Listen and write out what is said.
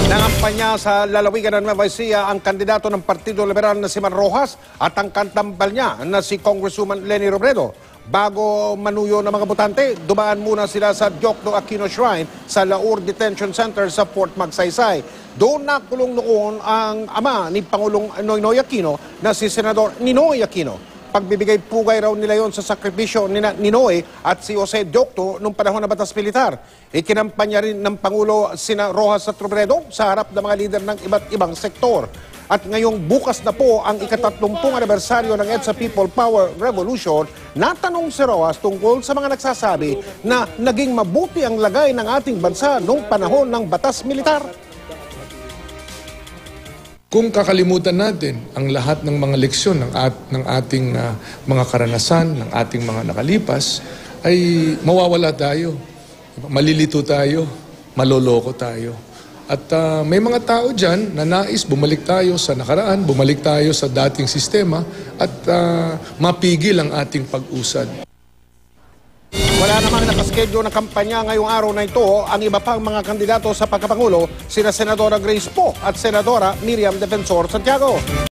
Nangampanya sa lalawigan ng Nueva Ecija ang kandidato ng Partido Liberal na si Man Rojas at ang kantambal niya na si Congresswoman Leni Robredo. Bago manuyo ng mga botante, dumaan muna sila sa Diokno Aquino Shrine sa Laur Detention Center sa Fort Magsaysay. Doon nakulong noon ang ama ni Pangulong Noynoy Aquino na si Senador Ninoy Aquino. Pagbibigay pugay raw nila yon sa sakripisyo ni Ninoy at si Jose Diokno nung panahon ng batas militar. Ikinampanya rin ng Pangulo sina Rojas at Robredo sa harap ng mga lider ng iba't ibang sektor. At ngayong bukas na po ang ika-30 anibersaryo ng EDSA People Power Revolution, natanong si Rojas tungkol sa mga nagsasabi na naging mabuti ang lagay ng ating bansa nung panahon ng batas militar. Kung kakalimutan natin ang lahat ng mga leksyon ng ating mga karanasan, ng ating mga nakalipas, ay mawawala tayo, malilito tayo, maloloko tayo. At may mga tao dyan na nais bumalik tayo sa nakaraan, bumalik tayo sa dating sistema at mapigil ang ating pag-usad. Wala namang nakaschedule na kampanya ngayong araw na ito ang iba pang mga kandidato sa pagkapangulo, sina Senadora Grace Poe at Senadora Miriam Defensor Santiago.